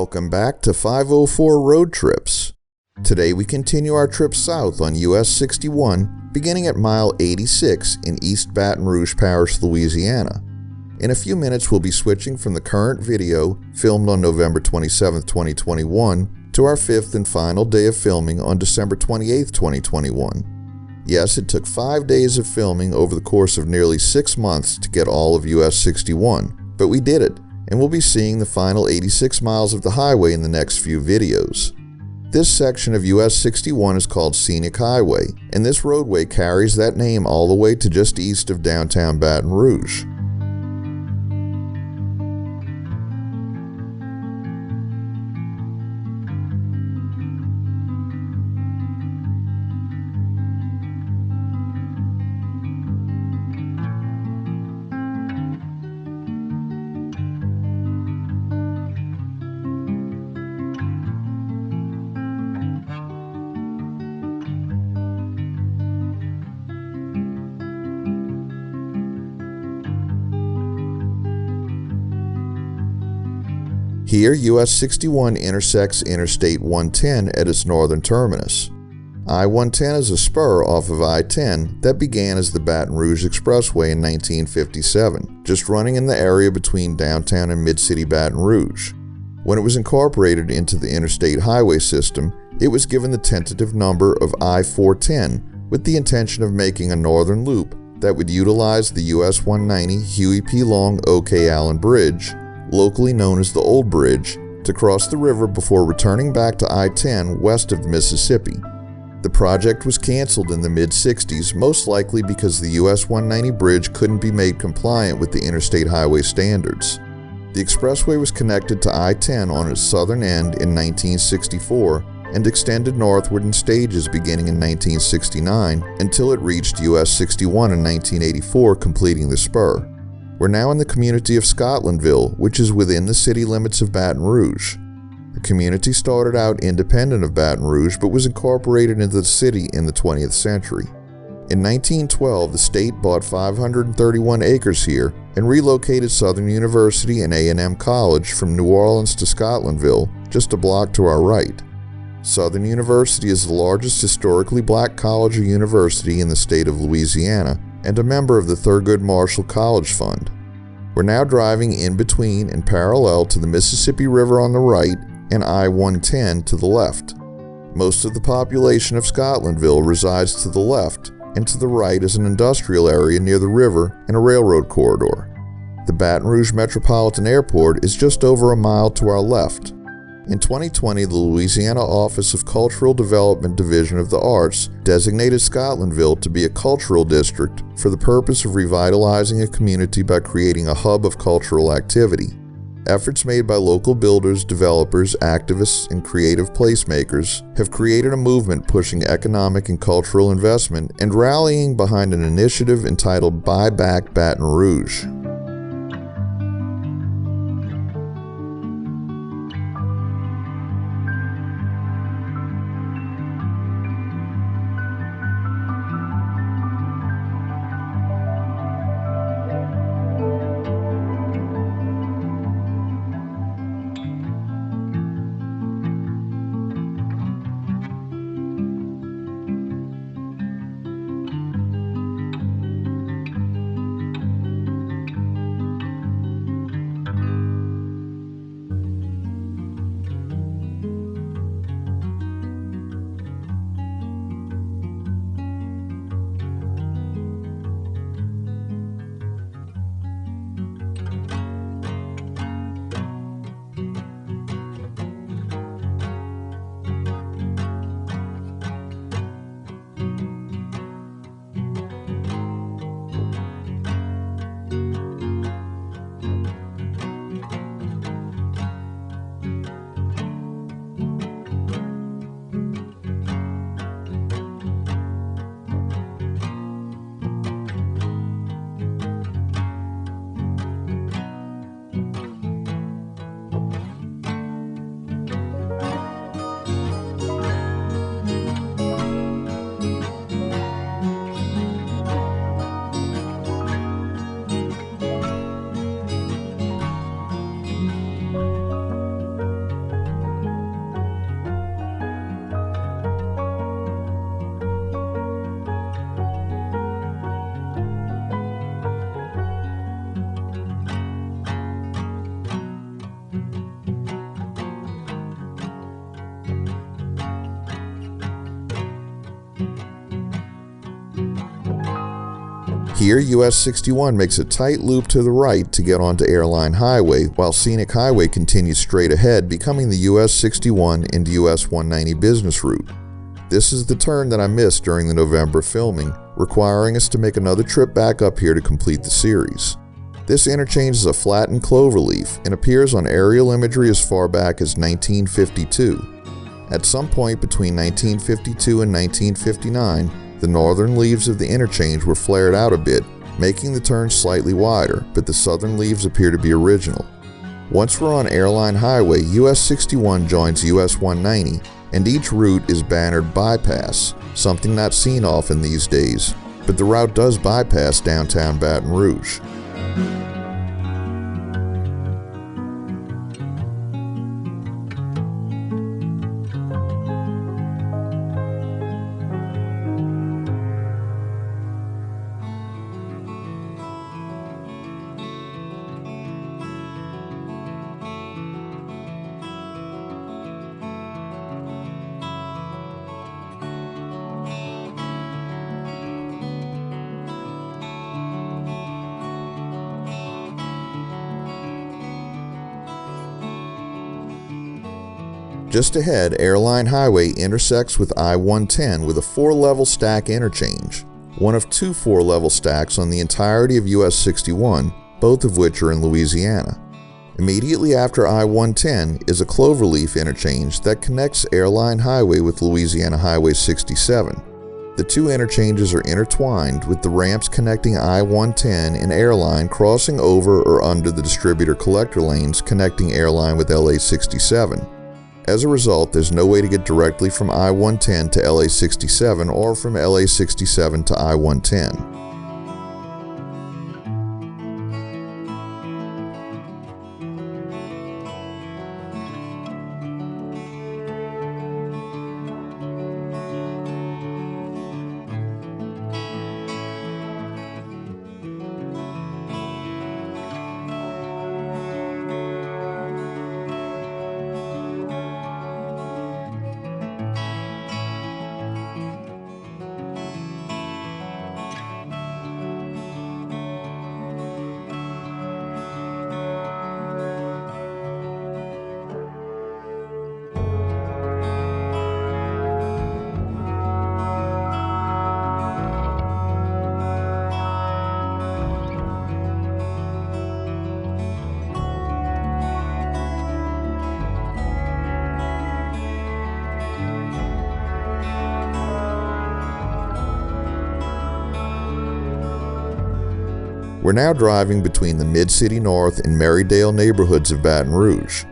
Welcome back to 504 Road Trips. Today we continue our trip south on US 61, beginning at mile 86 in East Baton Rouge Parish, Louisiana. In a few minutes we'll be switching from the current video, filmed on November 27, 2021, to our fifth and final day of filming on December 28, 2021. Yes, it took 5 days of filming over the course of nearly 6 months to get all of US 61, but we did it, and we'll be seeing the final 86 miles of the highway in the next few videos. This section of US 61 is called Scenic Highway, and this roadway carries that name all the way to just east of downtown Baton Rouge. Here, US 61 intersects Interstate 110 at its northern terminus. I-110 is a spur off of I-10 that began as the Baton Rouge Expressway in 1957, just running in the area between downtown and Mid-City Baton Rouge. When it was incorporated into the interstate highway system, it was given the tentative number of I-410 with the intention of making a northern loop that would utilize the US 190 Huey P. Long O.K. Allen Bridge, locally known as the Old Bridge, to cross the river before returning back to I-10 west of Mississippi. The project was canceled in the mid-60s, most likely because the US 190 bridge couldn't be made compliant with the interstate highway standards. The expressway was connected to I-10 on its southern end in 1964 and extended northward in stages beginning in 1969 until it reached US 61 in 1984, completing the spur. We're now in the community of Scotlandville, which is within the city limits of Baton Rouge. The community started out independent of Baton Rouge but was incorporated into the city in the 20th century. In 1912, the state bought 531 acres here and relocated Southern University and A&M College from New Orleans to Scotlandville, just a block to our right. Southern University is the largest historically black college or university in the state of Louisiana, and a member of the Thurgood Marshall College Fund. We're now driving in between and parallel to the Mississippi River on the right and I-110 to the left. Most of the population of Scotlandville resides to the left, and to the right is an industrial area near the river and a railroad corridor. The Baton Rouge Metropolitan Airport is just over a mile to our left. In 2020, the Louisiana Office of Cultural Development Division of the Arts designated Scotlandville to be a cultural district for the purpose of revitalizing a community by creating a hub of cultural activity. Efforts made by local builders, developers, activists, and creative placemakers have created a movement pushing economic and cultural investment and rallying behind an initiative entitled Buy Back Baton Rouge. Here, US 61 makes a tight loop to the right to get onto Airline Highway, while Scenic Highway continues straight ahead, becoming the US 61 into US 190 business route. This is the turn that I missed during the November filming, requiring us to make another trip back up here to complete the series. This interchange is a flattened cloverleaf and appears on aerial imagery as far back as 1952. At some point between 1952 and 1959, the northern leaves of the interchange were flared out a bit, making the turn slightly wider, but the southern leaves appear to be original. Once we're on Airline Highway, US 61 joins US 190, and each route is bannered bypass, something not seen often these days, but the route does bypass downtown Baton Rouge. Just ahead, Airline Highway intersects with I-110 with a 4-level stack interchange, one of 2 4-level stacks on the entirety of US 61, both of which are in Louisiana. Immediately after I-110 is a cloverleaf interchange that connects Airline Highway with Louisiana Highway 67. The two interchanges are intertwined, with the ramps connecting I-110 and Airline crossing over or under the distributor collector lanes connecting Airline with LA 67. As a result, there's no way to get directly from I-110 to LA 67 or from LA 67 to I-110. We're now driving between the Mid-City North and Marydale neighborhoods of Baton Rouge.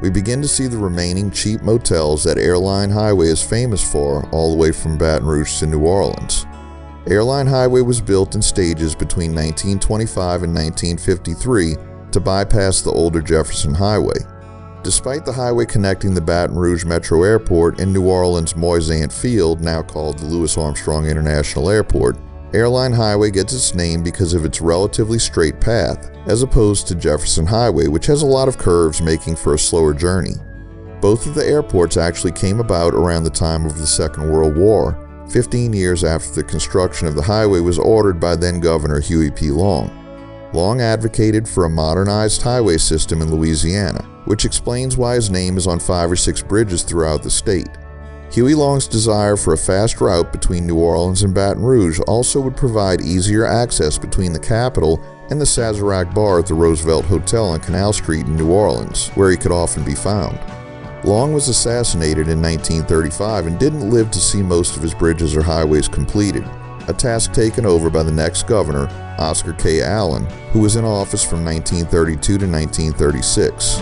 We begin to see the remaining cheap motels that Airline Highway is famous for all the way from Baton Rouge to New Orleans. Airline Highway was built in stages between 1925 and 1953 to bypass the older Jefferson Highway. Despite the highway connecting the Baton Rouge Metro Airport and New Orleans Moisant Field, now called the Louis Armstrong International Airport, Airline Highway gets its name because of its relatively straight path, as opposed to Jefferson Highway, which has a lot of curves, making for a slower journey. Both of the airports actually came about around the time of the Second World War, 15 years after the construction of the highway was ordered by then-Governor Huey P. Long. Long advocated for a modernized highway system in Louisiana, which explains why his name is on 5 or 6 bridges throughout the state. Huey Long's desire for a fast route between New Orleans and Baton Rouge also would provide easier access between the capital and the Sazerac Bar at the Roosevelt Hotel on Canal Street in New Orleans, where he could often be found. Long was assassinated in 1935 and didn't live to see most of his bridges or highways completed, a task taken over by the next governor, Oscar K. Allen, who was in office from 1932 to 1936.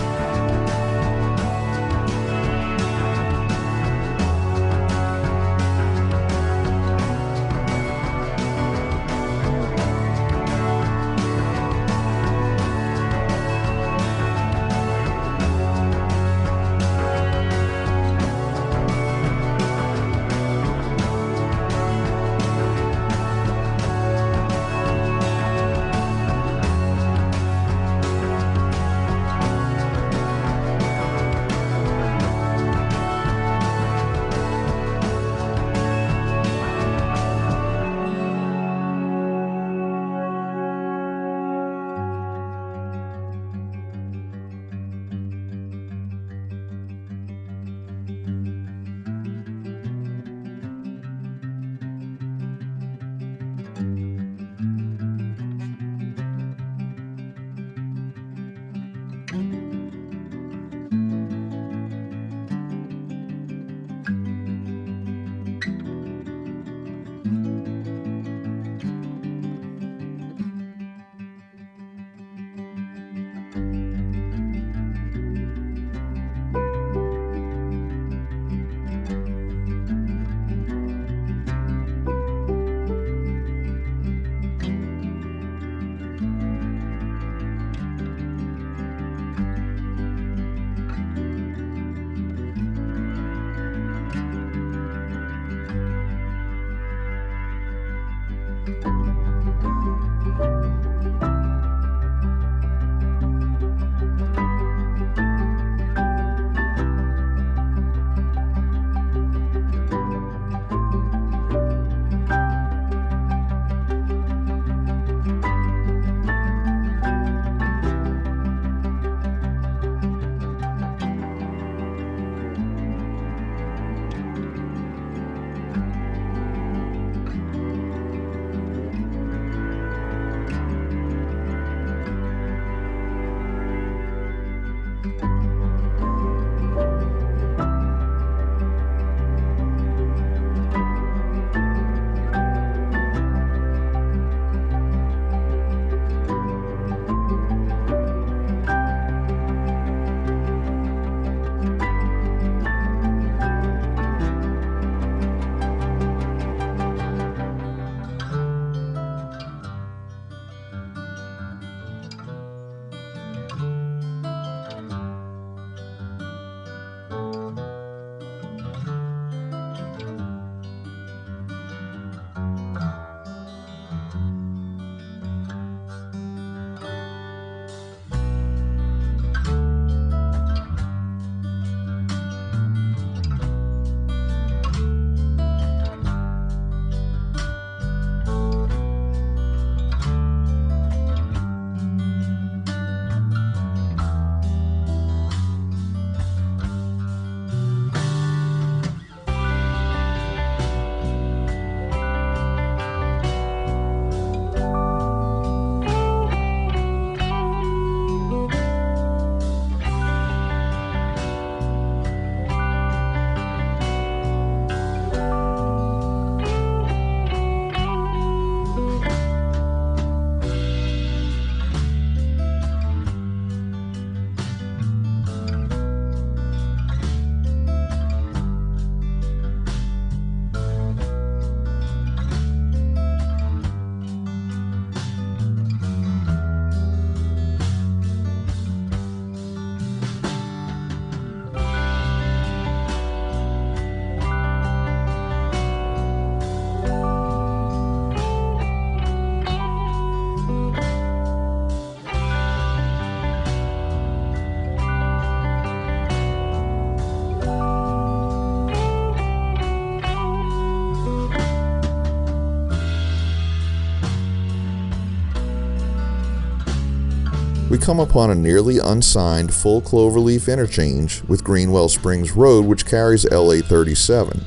we come upon a nearly unsigned full cloverleaf interchange with Greenwell Springs Road, which carries LA 37.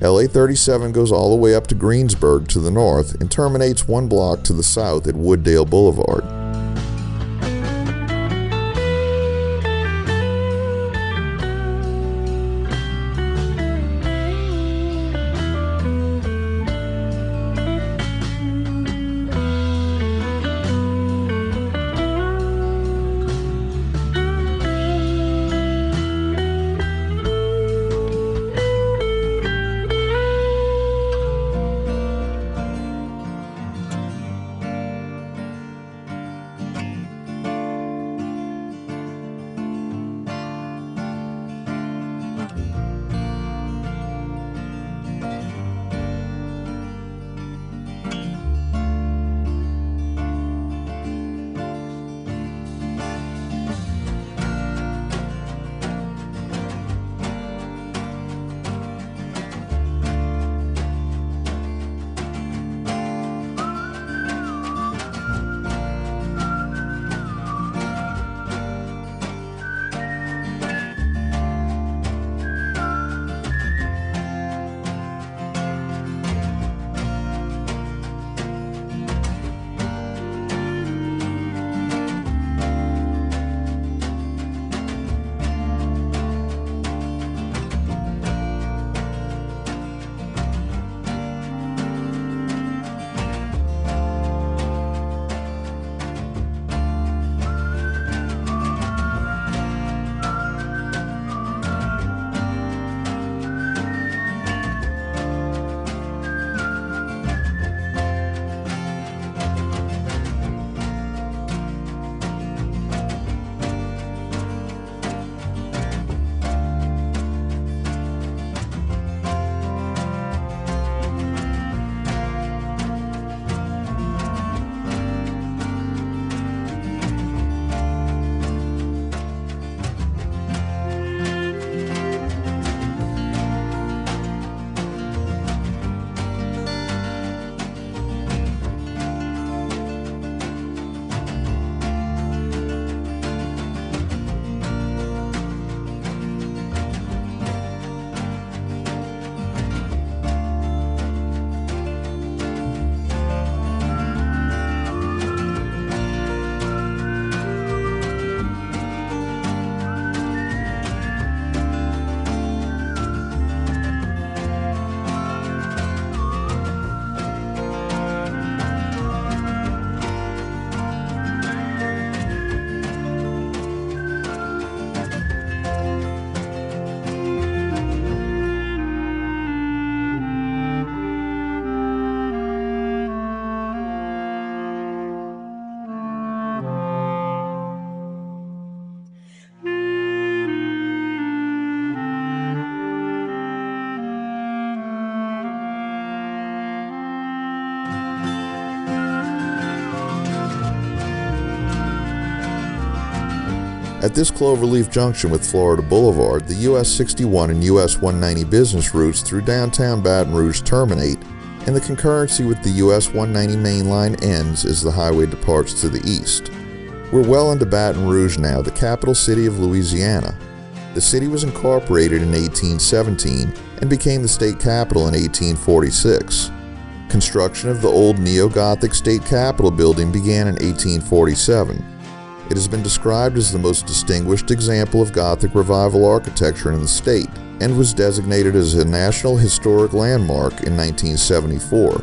LA 37 goes all the way up to Greensburg to the north and terminates one block to the south at Wooddale Boulevard. At this cloverleaf junction with Florida Boulevard, the US 61 and US 190 business routes through downtown Baton Rouge terminate, and the concurrency with the US 190 main line ends as the highway departs to the east. We're well into Baton Rouge now, the capital city of Louisiana. The city was incorporated in 1817 and became the state capital in 1846. Construction of the old Neo-Gothic State Capitol building began in 1847. It has been described as the most distinguished example of Gothic Revival architecture in the state and was designated as a National Historic Landmark in 1974.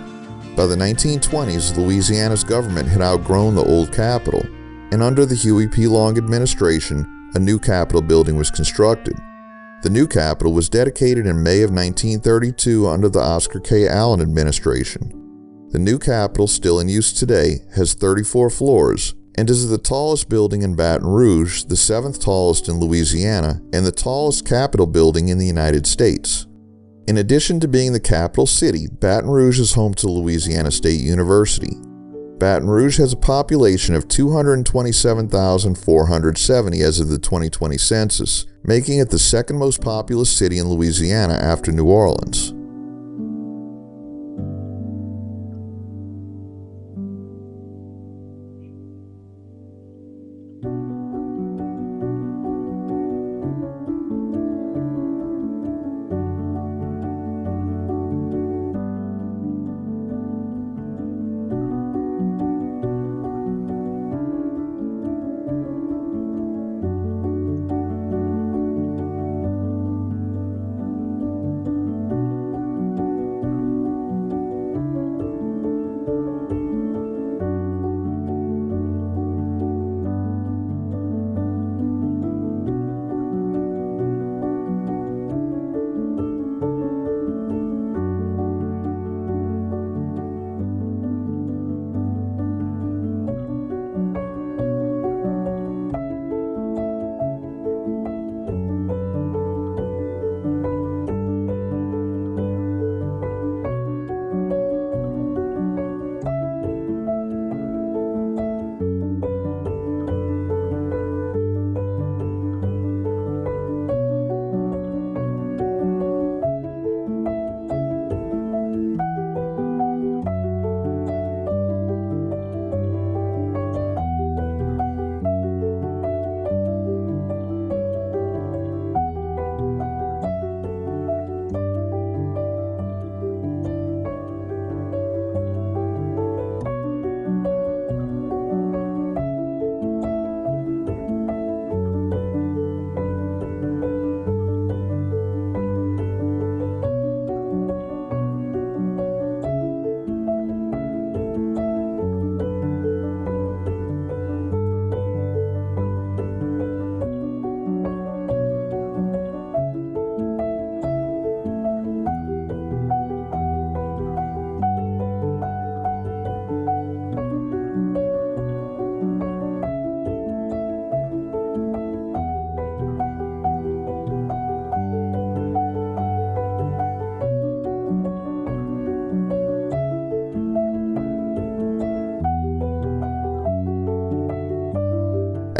By the 1920s, Louisiana's government had outgrown the old Capitol, and under the Huey P. Long administration, a new Capitol building was constructed. The new Capitol was dedicated in May of 1932 under the Oscar K. Allen administration. The new Capitol, still in use today, has 34 floors, and is the tallest building in Baton Rouge, the 7th tallest in Louisiana, and the tallest Capitol building in the United States. In addition to being the capital city, Baton Rouge is home to Louisiana State University. Baton Rouge has a population of 227,470 as of the 2020 census, making it the second most populous city in Louisiana after New Orleans.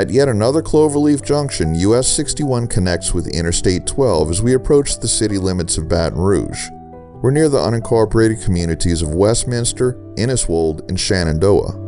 At yet another cloverleaf junction, US 61 connects with Interstate 12 as we approach the city limits of Baton Rouge. We're near the unincorporated communities of Westminster, Inniswold, and Shenandoah.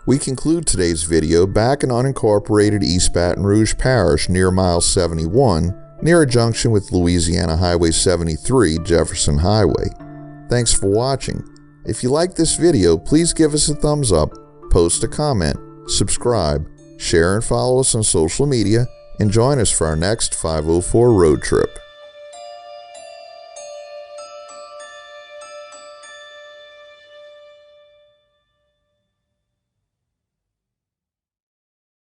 We conclude today's video back in unincorporated East Baton Rouge Parish near mile 71, near a junction with Louisiana Highway 73, Jefferson Highway. Thanks for watching. If you like this video, please give us a thumbs up, post a comment, subscribe, share and follow us on social media, and join us for our next 504 road trip.